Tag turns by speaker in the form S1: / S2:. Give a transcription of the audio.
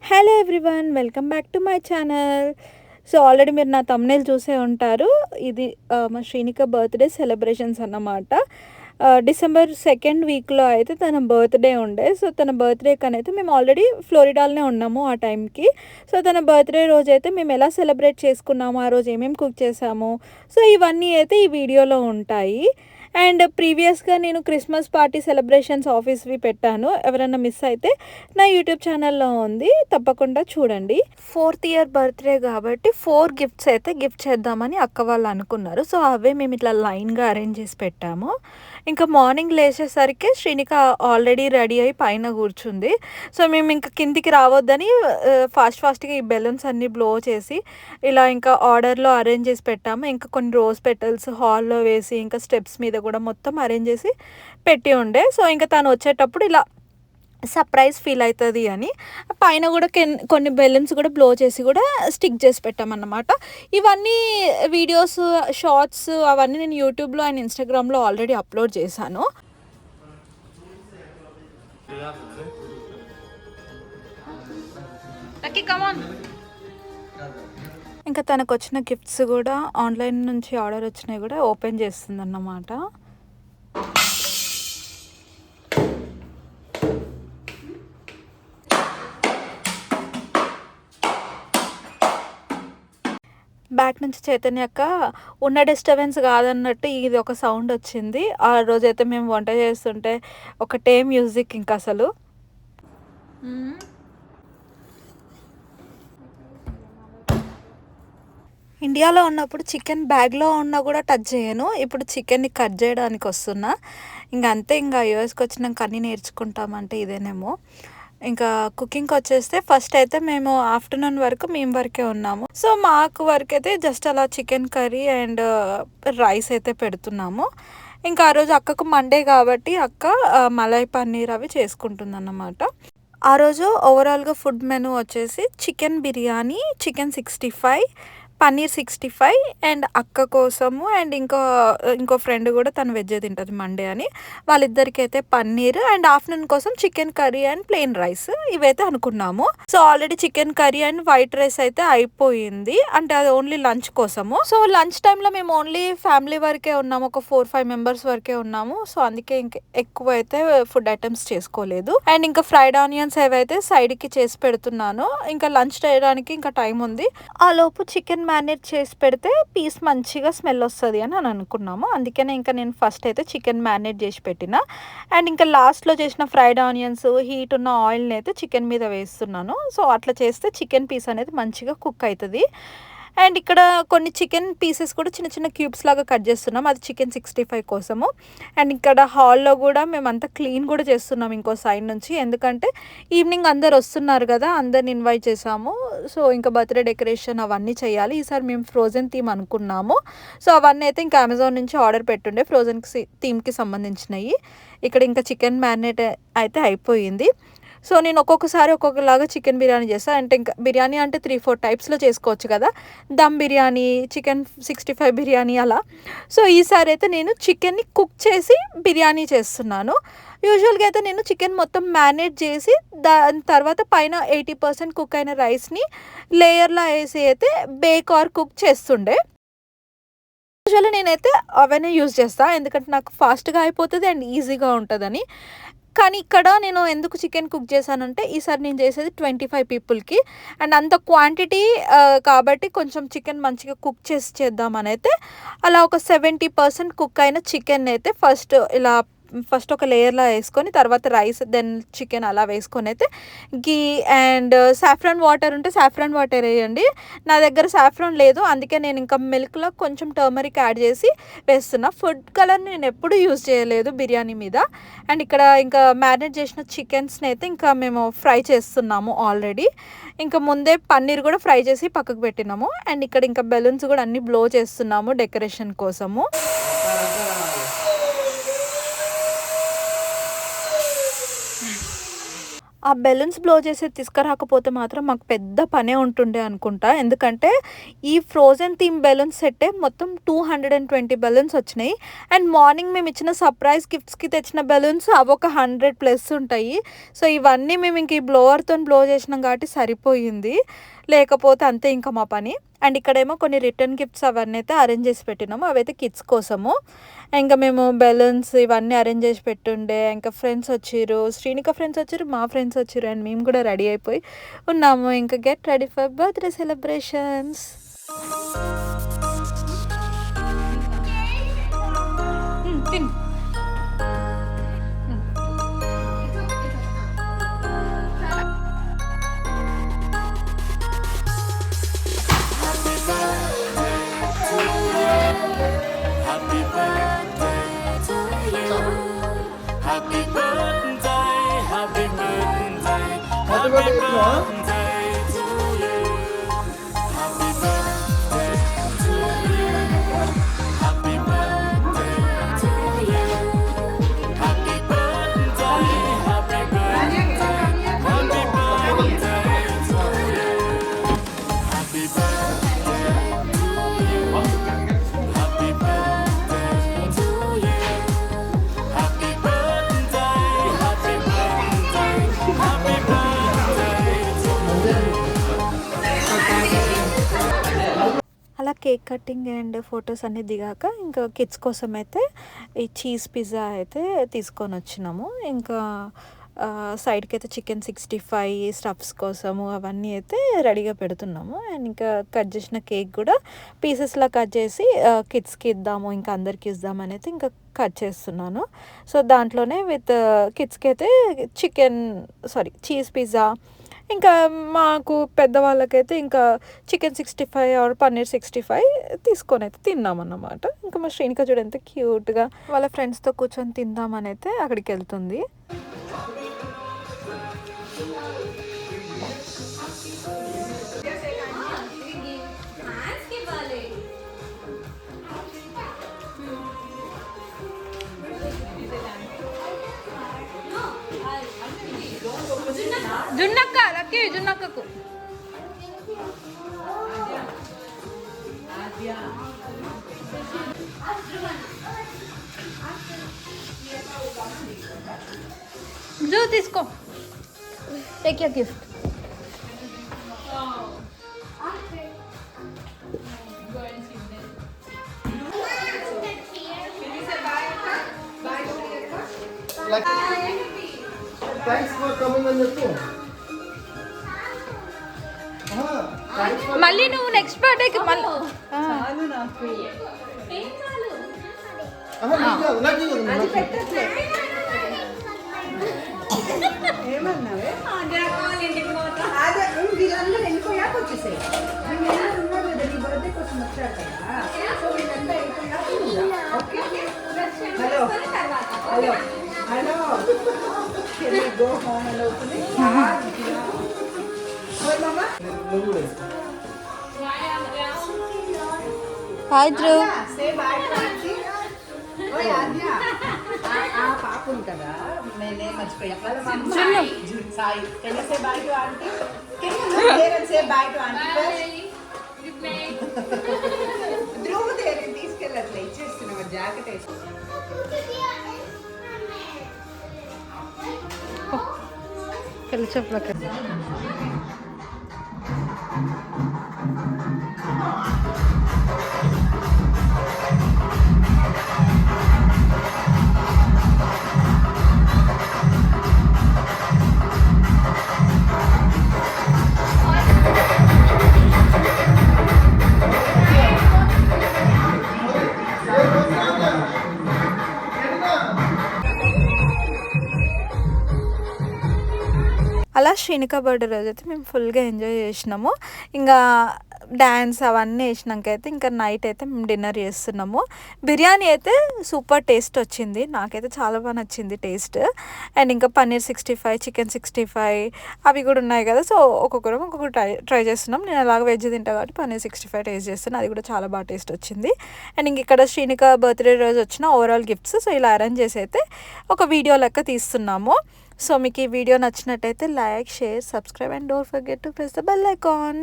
S1: Hello everyone, welcome back to my channel. So already మీరు నా thumbnail చూసే ఉంటారు. ఇది మా శ్రీనిక బర్త్‌డే సెలబ్రేషన్స్ అన్నమాట. డిసెంబర్ సెకండ్ వీక్‌లో అయితే తన బర్త్‌డే ఉండే. సో తన బర్త్‌డేకనైతే మేము ఆల్రెడీ ఫ్లోరిడాలోనే ఉన్నాము ఆ టైంకి. సో తన బర్త్‌డే రోజైతే మేము ఎలా సెలబ్రేట్ చేసుకున్నాము, ఆ రోజు ఏమేమి కుక్ చేసాము, సో ఇవన్నీ అయితే ఈ వీడియోలో ఉంటాయి. అండ్ ప్రీవియస్‌గా నేను క్రిస్మస్ పార్టీ సెలబ్రేషన్స్ ఆఫీస్‌వి పెట్టాను. ఎవరైనా మిస్ అయితే నా యూట్యూబ్ ఛానల్‌లో ఉంది, తప్పకుండా చూడండి. 4th ఇయర్ బర్త్‌డే కాబట్టి 4 గిఫ్ట్స్ అయితే గిఫ్ట్ చేద్దామని అక్క వాళ్ళు అనుకున్నారు. సో అవే మేము ఇట్లా లైన్‌గా అరేంజ్ చేసి పెట్టాము. ఇంకా మార్నింగ్ లేచేసరికి శ్రీనిక ఆల్రెడీ రెడీ అయ్యి పైన కూర్చుంది. సో మేము ఇంక కిందికి రావద్దని ఫాస్ట్‌గా ఈ బెలూన్స్ అన్నీ బ్లో చేసి ఇలా ఇంకా ఆర్డర్‌లో అరేంజ్ చేసి పెట్టాము. ఇంకా కొన్ని రోజ్ పెటల్స్ హాల్‌లో వేసి ఇంకా స్టెప్స్ మీద కూడా మొత్తం అరేంజ్ చేసి పెట్టి ఉండే. సో ఇంకా తను వచ్చేటప్పుడు ఇలా సర్ప్రైజ్ ఫీల్ అవుతుంది అని పైన కూడా కొన్ని బెలూన్స్ కూడా బ్లో చేసి కూడా స్టిక్ చేసి పెట్టామన్నమాట. ఇవన్నీ వీడియోస్, షార్ట్స్ అవన్నీ నేను యూట్యూబ్లో అండ్ ఇన్స్టాగ్రామ్లో ఆల్రెడీ అప్లోడ్ చేశాను. ఇంకా తనకు వచ్చిన గిఫ్ట్స్ కూడా ఆన్లైన్ నుంచి ఆర్డర్ వచ్చినాయి కూడా ఓపెన్ చేస్తుందన్నమాట. బ్యాక్ నుంచి చైతన్య అక్క ఉన్న డిస్టర్బెన్స్ కాదన్నట్టు ఇది ఒక సౌండ్ వచ్చింది. ఆ రోజైతే మేము వంట చేస్తుంటే ఒకటే మ్యూజిక్ ఇంకా అసలు. ఇండియాలో ఉన్నప్పుడు చికెన్ బ్యాగ్లో ఉన్నా కూడా టచ్ చేయను. ఇప్పుడు చికెన్ని కట్ చేయడానికి వస్తున్నా. ఇంకా అంతే, ఇంకా యూఎస్కి వచ్చినాక అన్నీ నేర్చుకుంటామంటే ఇదేనేమో. ఇంకా కుకింగ్కి వచ్చేస్తే ఫస్ట్ అయితే మేము ఆఫ్టర్నూన్ వరకు మేము వరకే ఉన్నాము. సో మాకు వరకు అయితే జస్ట్ అలా చికెన్ కర్రీ అండ్ రైస్ అయితే పెడుతున్నాము. ఇంకా ఆ రోజు అక్కకు మండే కాబట్టి అక్క మలై పన్నీర్ అవి చేసుకుంటుందన్నమాట. ఆ రోజు ఓవరాల్గా ఫుడ్ మెనూ వచ్చేసి chicken biryani, chicken 65, paneer 65 and అక్క కోసము అండ్ ఇంకో ఫ్రెండ్ కూడా తను వెజ్జే తింటుంది మండే అని, వాళ్ళిద్దరికి అయితే పన్నీర్ అండ్ ఆఫ్టర్నూన్ కోసం chicken curry and plain rice ఇవైతే అనుకున్నాము. So already chicken curry and white rice అయితే అయిపోయింది, అంటే అది ఓన్లీ లంచ్ కోసము. సో లంచ్ టైంలో మేము ఓన్లీ ఫ్యామిలీ వరకే ఉన్నాము, ఒక 4-5 మెంబర్స్ వరకే ఉన్నాము. సో అందుకే ఇంక ఎక్కువ అయితే ఫుడ్ ఐటమ్స్ చేసుకోలేదు. అండ్ ఇంకా ఫ్రైడ్ ఆనియన్స్ ఏవైతే సైడ్కి చేసి పెడుతున్నాను. ఇంకా లంచ్ చేయడానికి ఇంకా టైం ఉంది. ఆ లోపు చికెన్ మ్యారినేట్ చేసి పెడితే పీస్ మంచిగా స్మెల్ వస్తుంది అని అనుకున్నాము. అందుకనే ఇంకా నేను ఫస్ట్ అయితే చికెన్ మ్యారినేట్ చేసి పెట్టిన అండ్ ఇంకా లాస్ట్లో చేసిన ఫ్రైడ్ ఆనియన్స్ హీట్ ఉన్న ఆయిల్ని అయితే చికెన్ మీద వేస్తున్నాను. సో అట్లా చేస్తే చికెన్ పీస్ అనేది మంచిగా కుక్ అవుతుంది. అండ్ ఇక్కడ కొన్ని చికెన్ పీసెస్ కూడా చిన్న చిన్న క్యూబ్స్ లాగా కట్ చేస్తున్నాం, అది చికెన్ 65 కోసము. అండ్ ఇక్కడ హాల్లో కూడా మేమంతా క్లీన్ కూడా చేస్తున్నాం ఇంకో సైడ్ నుంచి, ఎందుకంటే ఈవినింగ్ అందరు వస్తున్నారు కదా, అందరిని ఇన్వైట్ చేసాము. సో ఇంకా బర్త్డే డెకరేషన్ అవన్నీ చేయాలి. ఈసారి మేము ఫ్రోజన్ థీమ్ అనుకున్నాము. సో అవన్నీ అయితే ఇంకా అమెజాన్ నుంచి ఆర్డర్ పెట్టుండే ఫ్రోజన్ థీమ్కి సంబంధించినవి. ఇక్కడ ఇంకా చికెన్ మ్యారినేట్ అయితే అయిపోయింది. సో నేను ఒక్కొక్కసారి ఒక్కొక్కలాగా చికెన్ బిర్యానీ చేస్తాను. అంటే ఇంకా బిర్యానీ అంటే 3-4 టైప్స్లో చేసుకోవచ్చు కదా, దమ్ బిర్యానీ, చికెన్ 65 బిర్యానీ అలా. సో ఈసారి అయితే నేను చికెన్ని కుక్ చేసి బిర్యానీ చేస్తున్నాను. యూజువల్గా అయితే నేను చికెన్ మొత్తం మ్యారినేట్ చేసి దాని తర్వాత పైన 80% కుక్ అయిన రైస్ని లేయర్లా వేసి అయితే బేక్ ఆర్ కుక్ చేస్తుండే. యూజువల్లీ నేనైతే అవన్నీ యూజ్ చేస్తాను, ఎందుకంటే నాకు ఫాస్ట్గా అయిపోతుంది అండ్ ఈజీగా ఉంటుందని. కానీ ఇక్కడ నేను ఎందుకు చికెన్ కుక్ చేశానంటే ఈసారి నేను చేసేది 25 పీపుల్కి అండ్ అంత క్వాంటిటీ కాబట్టి కొంచెం చికెన్ మంచిగా కుక్ చేసి చేద్దామని అయితే అలా ఒక 70% కుక్ అయిన చికెన్ అయితే ఫస్ట్ ఒక లేయర్లా వేసుకొని తర్వాత రైస్ దెన్ చికెన్ అలా వేసుకొని అయితే గీ అండ్ సాఫ్రాన్ వాటర్ ఉంటే సాఫ్రాన్ వాటర్ వేయండి. నా దగ్గర సాఫ్రాన్ లేదు, అందుకే నేను ఇంకా మిల్క్లో కొంచెం టర్మరిక్ యాడ్ చేసి వేస్తున్నా. ఫుడ్ కలర్ నేను ఎప్పుడూ యూజ్ చేయలేదు బిర్యానీ మీద. అండ్ ఇక్కడ ఇంకా మ్యారినేట్ చేసిన చికెన్స్ని అయితే ఇంకా మేము ఫ్రై చేస్తున్నాము ఆల్రెడీ. ఇంకా ముందే పన్నీర్ కూడా ఫ్రై చేసి పక్కకు పెట్టినాము. అండ్ ఇక్కడ ఇంకా బెలూన్స్ కూడా అన్నీ బ్లో చేస్తున్నాము డెకరేషన్ కోసము. ఆ ఆ బెలూన్స్ బ్లో చేసేది తీసుకురాకపోతే మాత్రం మాకు పెద్ద పనే ఉంటుండే అనుకుంటా. ఎందుకంటే ఈ ఫ్రోజెన్ థీమ్ బెలూన్స్ సెట్టే మొత్తం 220 బెలూన్స్ వచ్చినాయి. అండ్ మార్నింగ్ మేము ఇచ్చిన సర్ప్రైజ్ గిఫ్ట్స్‌కి తెచ్చిన బెలూన్స్ అవొక 100 ప్లస్ ఉంటాయి. సో ఇవన్నీ మేము ఇంక ఈ బ్లోవర్‌తోని బ్లో చేసినాం కాబట్టి సరిపోయింది. లేకపోతే అంతే ఇంకా మా పని. అండ్ ఇక్కడేమో కొన్ని రిటర్న్ గిఫ్ట్స్ అవన్నీ అయితే అరేంజ్ చేసి పెట్టినాము. అవైతే కిడ్స్ కోసము. ఇంకా మేము బెలూన్స్ ఇవన్నీ అరేంజ్ చేసి పెట్టుండే. ఇంకా ఫ్రెండ్స్ వచ్చిర్రు. శ్రీనిక ఫ్రెండ్స్ వచ్చిర్రు. మా ఫ్రెండ్స్ వచ్చిర్రు. అండ్ మేము కూడా రెడీ అయిపోయి ఉన్నాము. ఇంకా get ready for birthday celebrations. తిను. అలా కేక్ కటింగ్ అండ్ ఫొటోస్ అన్నీ దిగాక ఇంకా కిడ్స్ కోసం అయితే ఈ చీజ్ పిజ్జా అయితే తీసుకొని వచ్చినాము. ఇంకా సైడ్కి అయితే చికెన్ 65 స్టఫ్స్ కోసము అవన్నీ అయితే రెడీగా పెడుతున్నాము. అండ్ ఇంకా కట్ చేసిన కేక్ కూడా పీసెస్లా కట్ చేసి కిడ్స్కి ఇద్దాము, ఇంకా అందరికి ఇద్దామని అయితే ఇంకా కట్ చేస్తున్నాను. సో దాంట్లోనే విత్ కిడ్స్కి అయితే చీజ్ పిజ్జా, ఇంకా మాకు పెద్దవాళ్ళకైతే ఇంకా చికెన్ 65 ఆర్ పన్నీర్ 65 తీసుకొని అయితే తిన్నామన్నమాట. ఇంకా మా శ్రీనిక చూడ ఎంత క్యూట్గా వాళ్ళ ఫ్రెండ్స్తో కూర్చొని తిందామని అయితే అక్కడికి వెళ్తుంది. జున్నక్క లక్కీ జున్నక్కకు జూ తీసుకో, take your gift.
S2: Thanks for coming అని చెప్పు.
S1: మళ్ళీ నువ్వు నెక్స్ట్ బర్త్డేకి మళ్ళీ
S3: ఏమన్నావే అదే వీళ్ళందరూ వెళ్ళిపోయాక వచ్చేసాయి. వీళ్ళందరూ ఉన్నారు కదా నీ బర్త్డే కోసం వచ్చారు కదా. సో వీళ్ళంతా వెళ్ళిపోయాక okay. Hello hello hello go home అని అవుతుంది.
S1: హాయ్ ధ్రువ్.
S3: పాప ఉంది కదా, నేనే మర్చిపోయా. Sai can you say bye to aunty? Can you there and say bye to aunty first? Dhruv there తీసుకెళ్ళట్లే, ఇచ్చేస్తున్నా జాకెట్ వేసి.
S1: చెప్పక అలా శ్రీనిక బర్త్డే రోజు అయితే మేము ఫుల్గా ఎంజాయ్ చేసినాము. ఇంకా డ్యాన్స్ అవన్నీ వేసినాక అయితే ఇంకా నైట్ అయితే మేము డిన్నర్ చేస్తున్నాము. బిర్యానీ అయితే సూపర్ టేస్ట్ వచ్చింది, నాకైతే చాలా బాగా నచ్చింది టేస్ట్. అండ్ ఇంకా పన్నీర్ 65, చికెన్ 65 అవి కూడా ఉన్నాయి కదా. సో ఒక్కొక్కరు ట్రై చేస్తున్నాం. నేను అలాగ వెజ్ తింటా కాబట్టి పన్నీర్ 65 టేస్ట్ చేస్తున్నాను. అది కూడా చాలా బాగా టేస్ట్ వచ్చింది. అండ్ ఇంక ఇక్కడ శ్రీనిక బర్త్డే రోజు వచ్చిన ఓవరాల్ గిఫ్ట్స్ సో ఇలా అరేంజ్ చేసి అయితే ఒక వీడియో లెక్క తీస్తున్నాము. సో మీకు ఈ వీడియో నచ్చినట్టయితే like, share, subscribe and don't forget to press the bell icon.